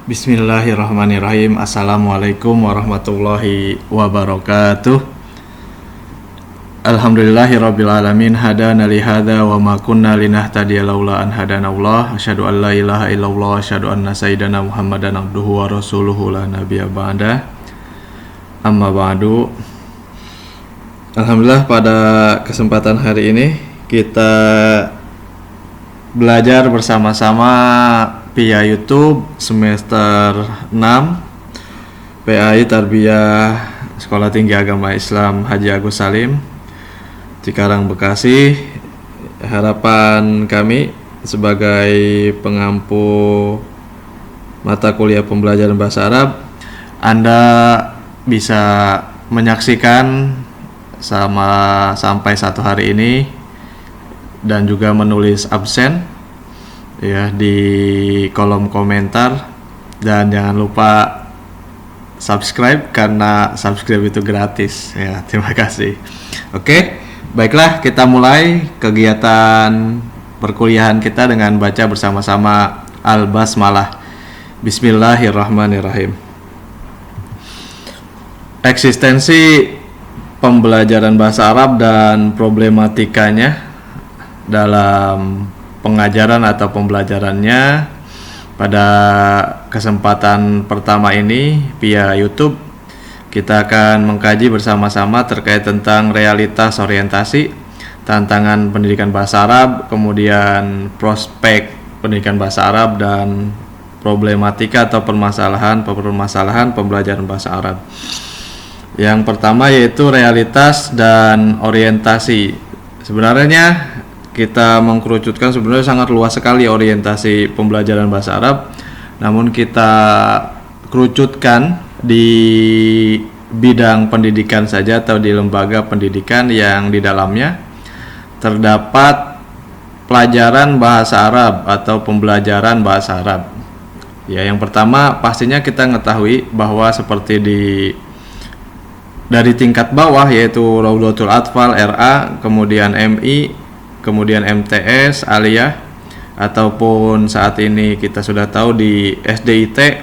Bismillahirrahmanirrahim. Assalamualaikum warahmatullahi wabarakatuh. Alhamdulillahirrabbilalamin. Hadana li hadza wa ma kunna linahtadiya laula an hadanallah. Asyhadu an la ilaha illallah, asyhadu anna sayyidana Muhammadan abduhu wa rasuluhu la nabiyya ba'da. Amma ba'du. Alhamdulillah, pada kesempatan hari ini kita belajar bersama-sama via YouTube semester 6 PAI Tarbiyah Sekolah Tinggi Agama Islam Haji Agus Salim, Cikarang, Bekasi. Harapan kami sebagai pengampu mata kuliah pembelajaran bahasa Arab, Anda bisa menyaksikan sampai 1 hari ini dan juga menulis absen ya di kolom komentar, dan jangan lupa subscribe karena subscribe itu gratis ya. Terima kasih. Oke, baiklah, kita mulai kegiatan perkuliahan kita dengan baca bersama-sama Al-Basmalah. Bismillahirrahmanirrahim. Eksistensi pembelajaran bahasa Arab dan problematikanya dalam pengajaran atau pembelajarannya. Pada kesempatan pertama ini via YouTube kita akan mengkaji bersama-sama terkait tentang realitas orientasi, tantangan pendidikan bahasa Arab, kemudian prospek pendidikan bahasa Arab, dan problematika atau permasalahan pembelajaran bahasa Arab. Yang pertama yaitu realitas dan orientasi. Sebenarnya kita mengkerucutkan sebenarnya sangat luas sekali orientasi pembelajaran bahasa Arab, namun kita kerucutkan di bidang pendidikan saja atau di lembaga pendidikan yang di dalamnya terdapat pelajaran bahasa Arab atau pembelajaran bahasa Arab. Ya, yang pertama pastinya kita mengetahui bahwa seperti dari tingkat bawah yaitu Raudatul Atfal RA, kemudian MI, kemudian MTS, Aliyah, ataupun saat ini kita sudah tahu di SDIT,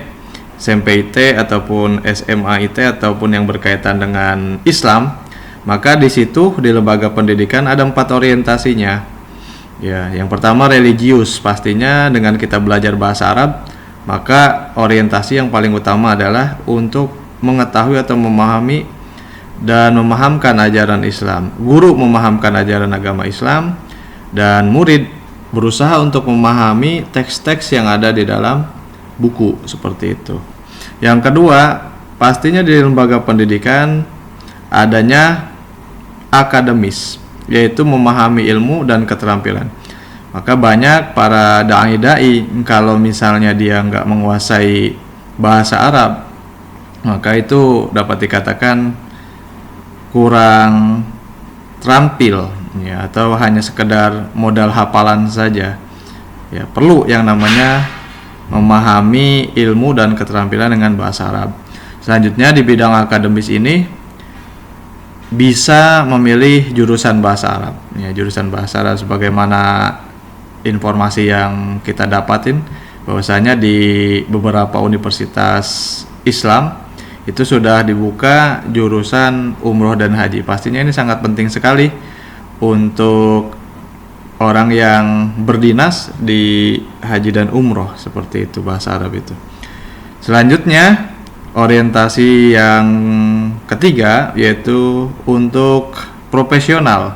SMPIT, ataupun SMAIT, ataupun yang berkaitan dengan Islam. Maka di situ di lembaga pendidikan ada 4 orientasinya. Ya, yang pertama religius, pastinya dengan kita belajar bahasa Arab, maka orientasi yang paling utama adalah untuk mengetahui atau memahami dan memahamkan ajaran Islam. Guru memahamkan ajaran agama Islam, dan murid berusaha untuk memahami teks-teks yang ada di dalam buku, seperti itu. Yang kedua, pastinya di lembaga pendidikan adanya akademis, yaitu memahami ilmu dan keterampilan. Maka banyak para dai kalau misalnya dia nggak menguasai bahasa Arab, maka itu dapat dikatakan kurang terampil ya, atau hanya sekedar modal hafalan saja. Ya, perlu yang namanya memahami ilmu dan keterampilan dengan bahasa Arab. Selanjutnya di bidang akademis ini bisa memilih jurusan bahasa Arab. Ya, jurusan bahasa Arab sebagaimana informasi yang kita dapatin bahwasanya di beberapa universitas Islam itu sudah dibuka jurusan umroh dan haji. Pastinya ini sangat penting sekali untuk orang yang berdinas di haji dan umroh, seperti itu bahasa Arab itu. Selanjutnya orientasi yang ketiga yaitu untuk profesional.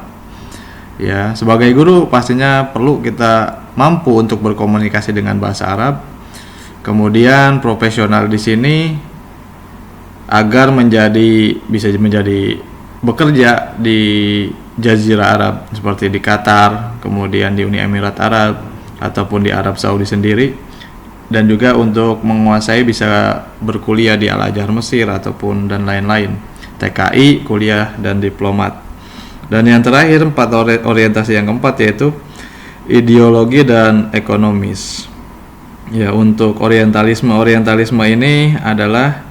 Ya, sebagai guru pastinya perlu kita mampu untuk berkomunikasi dengan bahasa Arab. Kemudian profesional di sini agar bisa menjadi bekerja di Jazirah Arab seperti di Qatar, kemudian di Uni Emirat Arab, ataupun di Arab Saudi sendiri, dan juga untuk menguasai bisa berkuliah di Al-Azhar Mesir ataupun dan lain-lain, TKI, kuliah dan diplomat. Dan yang terakhir, orientasi yang keempat yaitu ideologi dan ekonomis. Ya, untuk orientalisme ini adalah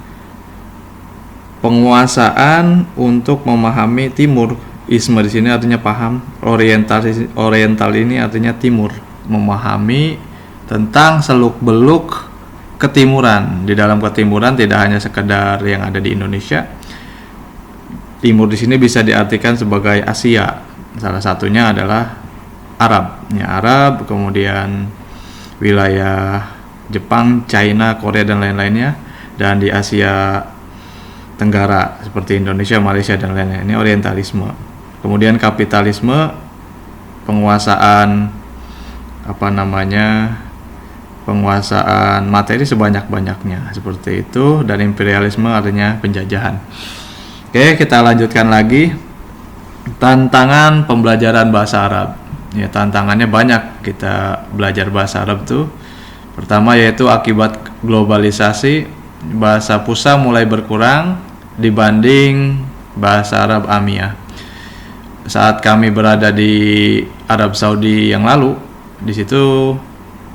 penguasaan untuk memahami timur. Isme di sini artinya paham, oriental ini artinya timur, memahami tentang seluk-beluk ketimuran. Di dalam ketimuran tidak hanya sekedar yang ada di Indonesia. Timur di sini bisa diartikan sebagai Asia. Salah satunya adalah Arab. Ya, Arab, kemudian wilayah Jepang, China, Korea dan lain-lainnya, dan di Asia Tenggara seperti Indonesia, Malaysia dan lain-lain. Ini orientalisme. Kemudian kapitalisme, penguasaan penguasaan materi sebanyak-banyaknya seperti itu, dan imperialisme artinya penjajahan. Oke, kita lanjutkan lagi. Tantangan pembelajaran bahasa Arab. Ya, tantangannya banyak kita belajar bahasa Arab tuh. Pertama yaitu akibat globalisasi, bahasa Fusha mulai berkurang dibanding bahasa Arab Amiyah. Saat kami berada di Arab Saudi yang lalu, di situ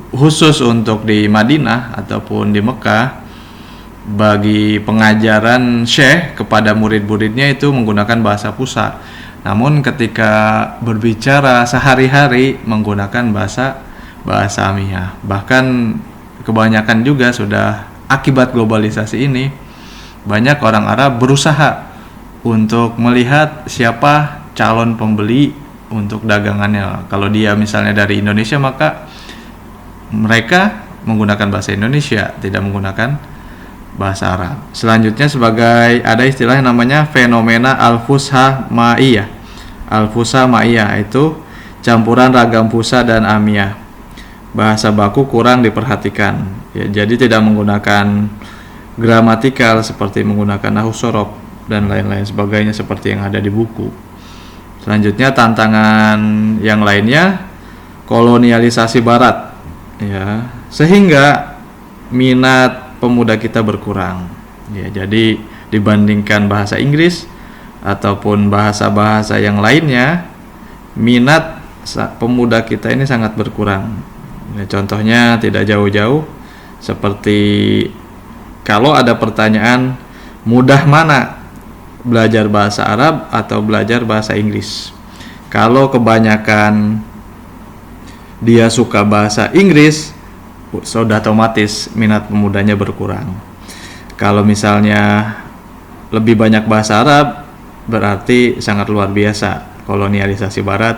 khusus untuk di Madinah ataupun di Mekah, bagi pengajaran syekh kepada murid-muridnya itu menggunakan bahasa Fusha. Namun ketika berbicara sehari-hari menggunakan bahasa Amiyah. Bahkan kebanyakan juga sudah akibat globalisasi ini, banyak orang Arab berusaha untuk melihat siapa calon pembeli untuk dagangannya. Kalau dia misalnya dari Indonesia, maka mereka menggunakan bahasa Indonesia, tidak menggunakan bahasa Arab. Selanjutnya ada istilah yang namanya fenomena al-fusha ma'iyah. Al-fusha ma'iyah itu campuran ragam Fusha dan Amiyah. Bahasa baku kurang diperhatikan. Ya, jadi tidak menggunakan gramatikal seperti menggunakan nahwu sorof dan lain-lain sebagainya seperti yang ada di buku. Selanjutnya tantangan yang lainnya, kolonialisasi Barat. Ya, sehingga minat pemuda kita berkurang. Ya, jadi dibandingkan bahasa Inggris ataupun bahasa-bahasa yang lainnya, minat pemuda kita ini sangat berkurang. Ya, contohnya tidak jauh-jauh seperti kalau ada pertanyaan, mudah mana belajar bahasa Arab atau belajar bahasa Inggris? Kalau kebanyakan dia suka bahasa Inggris, sudah otomatis minat pemudanya berkurang. Kalau misalnya lebih banyak bahasa Arab, berarti sangat luar biasa kolonialisasi Barat,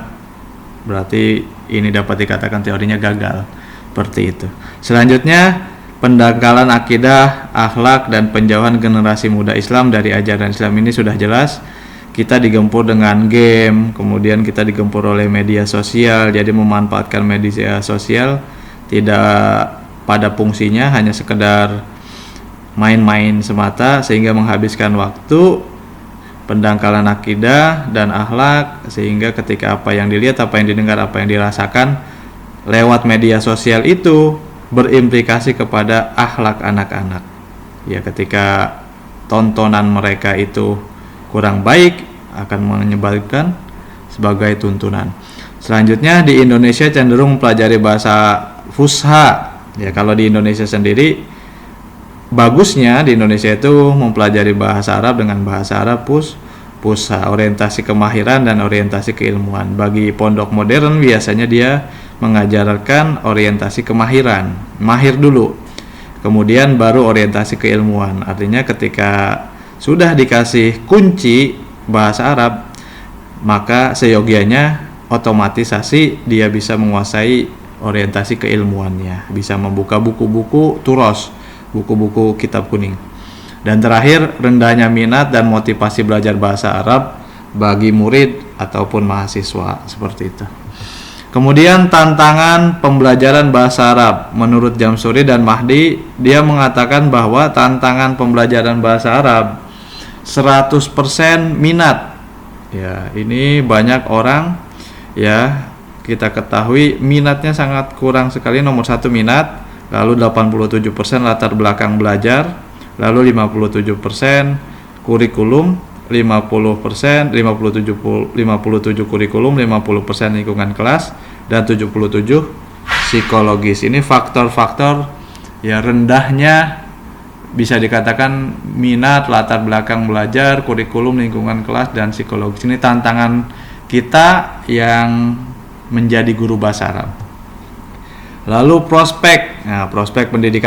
berarti ini dapat dikatakan teorinya gagal. Seperti itu. Selanjutnya, pendangkalan akidah, akhlak, dan penjauhan generasi muda Islam dari ajaran Islam ini sudah jelas. Kita digempur dengan game, kemudian kita digempur oleh media sosial. Jadi memanfaatkan media sosial tidak pada fungsinya, hanya sekedar main-main semata sehingga menghabiskan waktu. Pendangkalan akidah dan akhlak, sehingga ketika apa yang dilihat, apa yang didengar, apa yang dirasakan lewat media sosial itu berimplikasi kepada akhlak anak-anak. Ya, ketika tontonan mereka itu kurang baik, akan menyebabkan sebagai tuntunan. Selanjutnya di Indonesia cenderung mempelajari bahasa Fusha. Ya, kalau di Indonesia sendiri, bagusnya di Indonesia itu mempelajari bahasa Arab dengan bahasa Arab Fusha, orientasi kemahiran dan orientasi keilmuan. Bagi pondok modern biasanya dia mengajarkan orientasi kemahiran, mahir dulu, kemudian baru orientasi keilmuan. Artinya ketika sudah dikasih kunci bahasa Arab, maka seyogianya otomatisasi dia bisa menguasai orientasi keilmuannya, bisa membuka buku-buku turos, buku-buku kitab kuning. Dan terakhir, rendahnya minat dan motivasi belajar bahasa Arab bagi murid ataupun mahasiswa, seperti itu. Kemudian tantangan pembelajaran bahasa Arab. Menurut Jamsuri dan Mahdi, dia mengatakan bahwa tantangan pembelajaran bahasa Arab 100% minat. Ya, ini banyak orang, ya, kita ketahui minatnya sangat kurang sekali. Nomor 1 minat, lalu 87% latar belakang belajar, lalu 57% kurikulum, 57 kurikulum, 50% lingkungan kelas, dan 77 psikologis. Ini faktor-faktor ya rendahnya, bisa dikatakan minat, latar belakang belajar, kurikulum, lingkungan kelas, dan psikologis. Ini tantangan kita yang menjadi guru bahasa Arab. Lalu prospek pendidikan